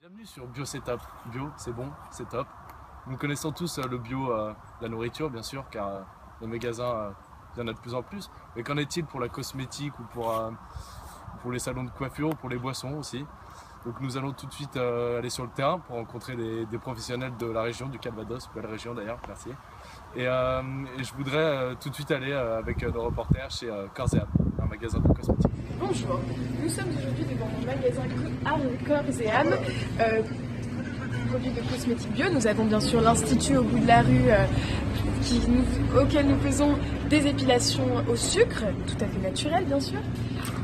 Bienvenue sur Bio c'est top. Bio c'est bon, c'est top. Nous connaissons tous le bio, la nourriture bien sûr, car les magasins, il y en a de plus en plus. Mais qu'en est-il pour la cosmétique ou pour les salons de coiffure ou pour les boissons aussi? Donc nous allons tout de suite aller sur le terrain pour rencontrer des professionnels de la région, du Calvados, belle région d'ailleurs, merci. Et je voudrais tout de suite aller avec nos reporters chez Corps et Âme, un magasin de cosmétiques. Bonjour, nous sommes aujourd'hui devant mon magasin Corps et Âme, produits de cosmétiques bio. Nous avons bien sûr l'Institut au bout de la rue auquel nous faisons des épilations au sucre, tout à fait naturelles bien sûr.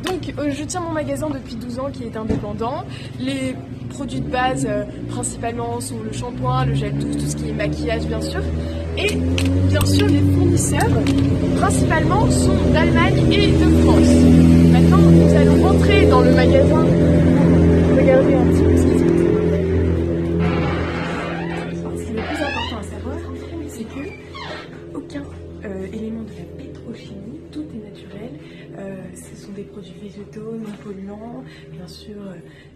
Donc je tiens mon magasin depuis 12 ans qui est indépendant. Les produits de base principalement sont le shampoing, le gel douche, tout ce qui est maquillage bien sûr. Et bien sûr les fournisseurs principalement sont d'Allemagne et de France. Maintenant nous allons rentrer dans le magasin pour regarder un petit peu ce qui se passe. Ce qui est le plus important à savoir, c'est que aucun élément de la pétrochimie, tout est naturel. Ce sont des produits végétaux, non polluants, bien sûr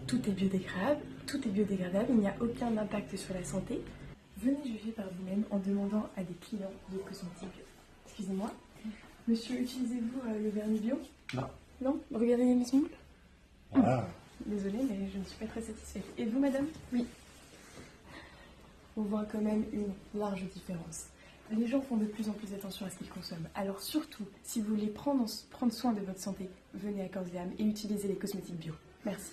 tout est biodégradable, il n'y a aucun impact sur la santé. Venez juger par vous-même en demandant à des clients de cosmétiques bio. Excusez-moi, monsieur, utilisez-vous le vernis bio? Non. Non? Regardez mes ongles. Voilà. Désolée, mais je ne suis pas très satisfaite. Et vous, madame? Oui. On voit quand même une large différence. Les gens font de plus en plus attention à ce qu'ils consomment. Alors surtout, si vous voulez prendre soin de votre santé, venez à Corps et Âme et utilisez les cosmétiques bio. Merci.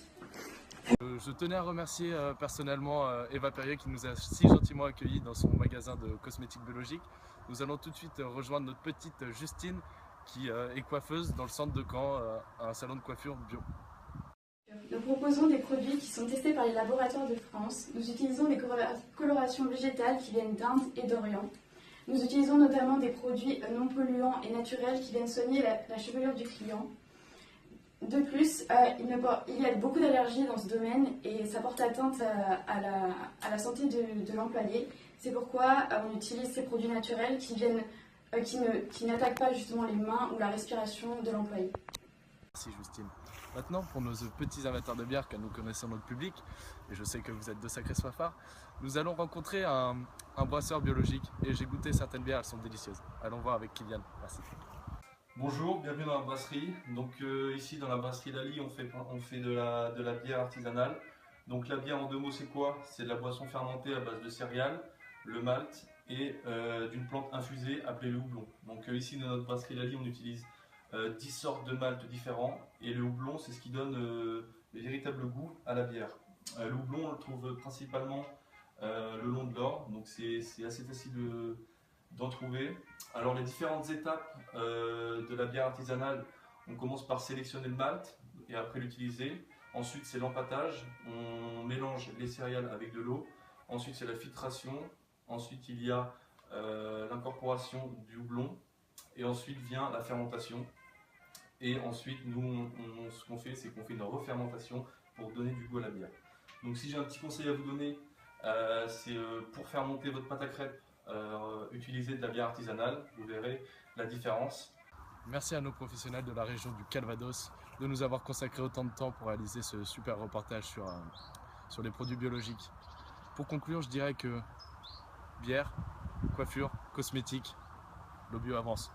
Je tenais à remercier personnellement Eva Perrier qui nous a si gentiment accueillis dans son magasin de cosmétiques biologiques. Nous allons tout de suite rejoindre notre petite Justine qui est coiffeuse dans le centre de Caen, à un salon de coiffure bio. Nous proposons des produits qui sont testés par les laboratoires de France. Nous utilisons des colorations végétales qui viennent d'Inde et d'Orient. Nous utilisons notamment des produits non polluants et naturels qui viennent soigner la chevelure du client. De plus, il y a beaucoup d'allergies dans ce domaine et ça porte atteinte à la santé de l'employé. C'est pourquoi on utilise ces produits naturels qui n'attaquent pas justement les mains ou la respiration de l'employé. Merci Justine. Maintenant, pour nos petits amateurs de bière, car nous connaissons notre public, et je sais que vous êtes de sacrés soifards, nous allons rencontrer un brasseur biologique et j'ai goûté certaines bières, elles sont délicieuses. Allons voir avec Kylian. Merci. Bonjour, bienvenue dans la brasserie. Donc ici dans la brasserie Lali, on fait de la bière artisanale. Donc la bière en deux mots c'est quoi? C'est de la boisson fermentée à base de céréales, le malt et d'une plante infusée appelée le houblon. Donc ici dans notre brasserie Lali, on utilise 10 sortes de malt différents et le houblon c'est ce qui donne le véritable goût à la bière. Le houblon on le trouve principalement le long de l'Or, donc c'est assez facile d'en trouver. Alors les différentes étapes de la bière artisanale, on commence par sélectionner le malt et après l'utiliser. Ensuite c'est l'empâtage, on mélange les céréales avec de l'eau. Ensuite c'est la filtration. Ensuite il y a l'incorporation du houblon. Et ensuite vient la fermentation. Et ensuite nous, ce qu'on fait, c'est qu'on fait une refermentation pour donner du goût à la bière. Donc si j'ai un petit conseil à vous donner, c'est pour faire monter votre pâte à crêpes, utilisez de la bière artisanale, vous verrez la différence. Merci à nos professionnels de la région du Calvados de nous avoir consacré autant de temps pour réaliser ce super reportage sur les produits biologiques. Pour conclure, je dirais que bière, coiffure, cosmétiques, le bio avance.